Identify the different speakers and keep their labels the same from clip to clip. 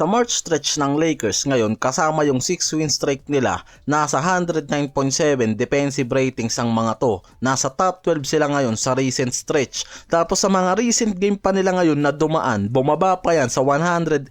Speaker 1: Sa March stretch ng Lakers ngayon kasama yung 6 win streak nila, nasa 109.7 defensive ratings ang mga to. Nasa top 12 sila ngayon sa recent stretch. Tapos sa mga recent game pa nila ngayon na dumaan, bumaba pa yan sa 108.1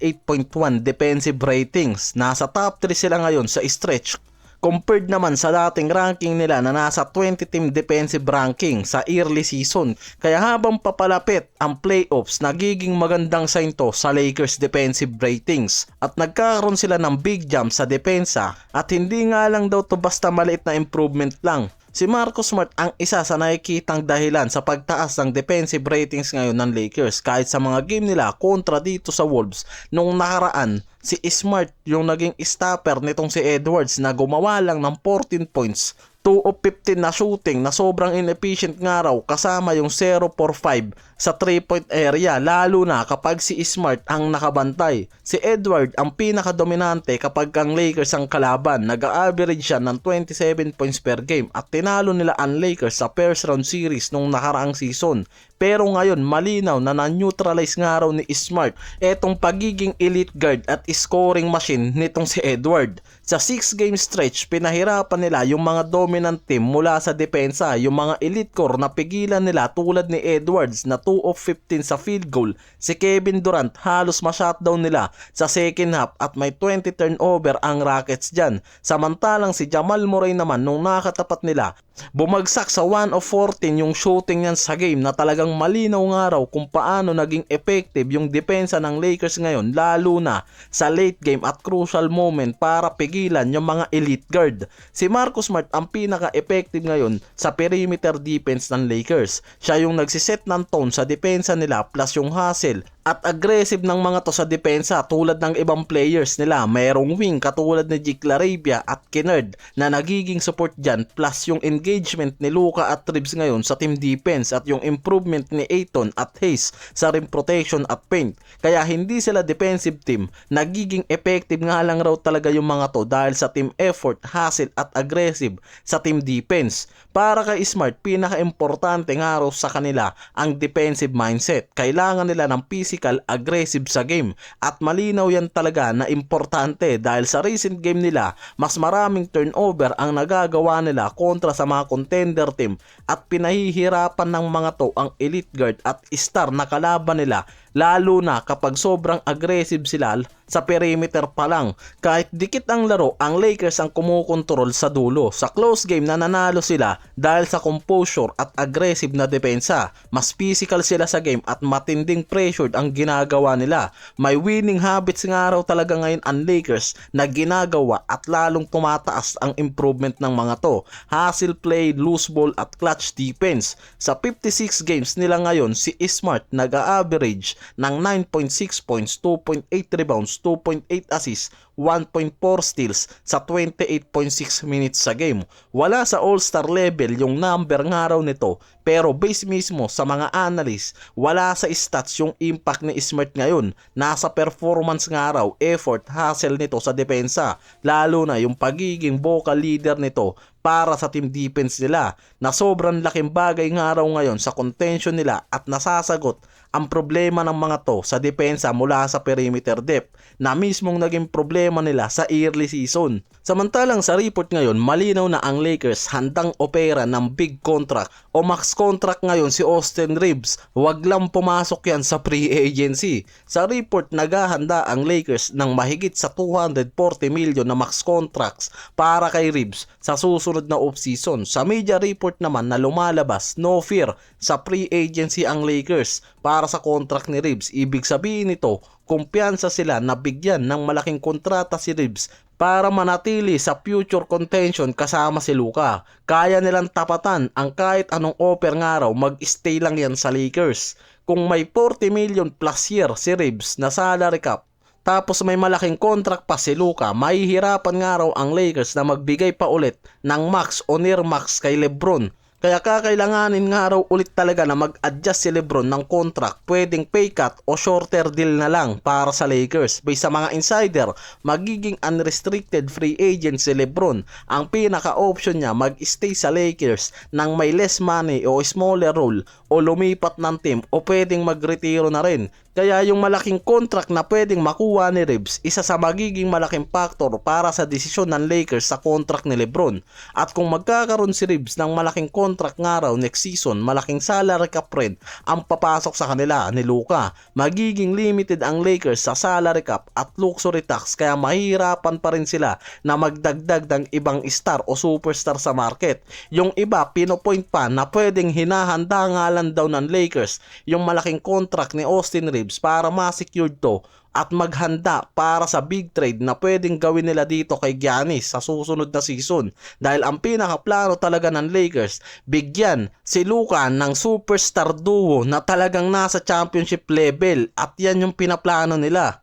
Speaker 1: defensive ratings. Nasa top 3 sila ngayon sa stretch. Compared naman sa dating ranking nila na nasa 20 team defensive ranking sa early season. Kaya habang papalapit ang playoffs, nagiging magandang sign to sa Lakers defensive ratings. At nagkakaroon sila ng big jump sa depensa at hindi nga lang daw to basta maliit na improvement lang. Si Marcus Smart ang isa sa nakikitang dahilan sa pagtaas ng defensive ratings ngayon ng Lakers kahit sa mga game nila kontra dito sa Wolves nung nakaraan. Si Smart yung naging stopper nitong si Edwards na gumawa lang ng 14 points, 2 of 15 na shooting na sobrang inefficient nga raw kasama yung 0 for 5 sa 3-point area lalo na kapag si Smart ang nakabantay. Si Edward ang pinakadominante kapag ang Lakers ang kalaban, nag-average siya ng 27 points per game at tinalo nila ang Lakers sa first round series nung nakaraang season. Pero ngayon malinaw na na-neutralize nga raw ni Smart etong pagiging elite guard at scoring machine nitong si Edward. Sa 6 game stretch, pinahirapan nila yung mga dominant team mula sa depensa, yung mga elite core na pigilan nila tulad ni Edwards na 2 of 15 sa field goal. Si Kevin Durant halos ma-shutdown nila sa second half at may 20 turnover ang Rockets dyan. Samantalang si Jamal Murray naman nung nakatapat nila, bumagsak sa 1 of 14 yung shooting niyan sa game na talagang malinaw nga raw kung paano naging effective yung depensa ng Lakers ngayon lalo na sa late game at crucial moment para pigilan yung mga elite guard. Si Marcus Smart ang pinaka-effective ngayon sa perimeter defense ng Lakers. Siya yung nagsiset ng tone sa depensa nila plus yung hustle at aggressive ng mga to sa depensa tulad ng ibang players nila. Mayroong wing katulad ni Jake LaRavia at Kennard na nagiging support dyan plus yung engagement ni Luka at Reeves ngayon sa team defense at yung improvement ni Ayton at Hayes sa rim protection at paint. Kaya hindi sila defensive team, nagiging effective nga lang raw talaga yung mga to dahil sa team effort, hustle at aggressive sa team defense. Para kay Smart, pinaka-importante nga raw sa kanila ang defensive mindset. Kailangan nila ng physical, aggressive sa game at malinaw yan talaga na importante dahil sa recent game nila, mas maraming turnover ang nagagawa nila kontra sa mga contender team at pinahihirapan ng mga to ang elite guard at star na kalaban nila lalo na kapag sobrang aggressive sila sa perimeter pa lang. Kahit dikit ang laro, ang Lakers ang kumukontrol sa dulo. Sa close game nananalo sila dahil sa composure at aggressive na depensa. Mas physical sila sa game at matinding pressured ang ginagawa nila. May winning habits nga raw talaga ngayon ang Lakers na ginagawa at lalong tumataas ang improvement ng mga to. Hustle play, loose ball at clutch defense. Sa 56 games nila ngayon, si Smart nag-a-average ng 9.6 points, 2.8 rebounds, 2.8 assists, 1.4 steals sa 28.6 minutes sa game. Wala sa all-star level yung number nga raw nito, pero base mismo sa mga analyst, wala sa stats yung impact ni Smart ngayon. Nasa performance nga raw, effort, hustle nito sa depensa, lalo na yung pagiging vocal leader nito para sa team defense nila na sobrang laking bagay nga raw ngayon sa contention nila at nasasagot ang problema ng mga to sa depensa mula sa perimeter depth na mismong naging problema nila sa early season. Samantalang sa report ngayon, malinaw na ang Lakers handang opera ng big contract o max contract ngayon si Austin Reeves. Wag lang pumasok yan sa free agency. Sa report, naghahanda ang Lakers ng mahigit sa 240 million na max contracts para kay Reeves sa susunod na offseason. Sa media report naman na lumalabas, no fear sa free agency ang Lakers para sa contract ni Reeves. Ibig sabihin nito, kumpiyansa sila na bigyan ng malaking kontrata si Reeves para manatili sa future contention kasama si Luka. Kaya nilang tapatan ang kahit anong offer nga raw, mag-stay lang yan sa Lakers. Kung may 40 million plus year si Reeves na salary cap, tapos may malaking contract pa si Luka, mahihirapan nga raw ang Lakers na magbigay pa ulit ng max o near max kay LeBron. Kaya kakailanganin nga raw ulit talaga na mag-adjust si LeBron ng contract, pwedeng pay cut o shorter deal na lang para sa Lakers. Based sa mga insider, magiging unrestricted free agent si LeBron. Ang pinaka-option niya mag-stay sa Lakers nang may less money o smaller role o lumipat ng team o pwedeng magretiro na rin. Kaya yung malaking contract na pwedeng makuha ni Reeves, isa sa magiging malaking factor para sa desisyon ng Lakers sa contract ni LeBron. At kung magkakaroon si Reeves ng malaking contract nga raw next season, malaking salary cap rin ang papasok sa kanila ni Luka. Magiging limited ang Lakers sa salary cap at luxury tax, kaya mahihirapan pa rin sila na magdagdag ng ibang star o superstar sa market. Yung iba pinopoint pa na pwedeng hinahanda nga lang daw ng Lakers yung malaking contract ni Austin Reeves para ma-secure to at maghanda para sa big trade na pwedeng gawin nila dito kay Giannis sa susunod na season. Dahil ang pinakaplano talaga ng Lakers, bigyan si Luka ng superstar duo na talagang nasa championship level, at yan yung pinaplano nila.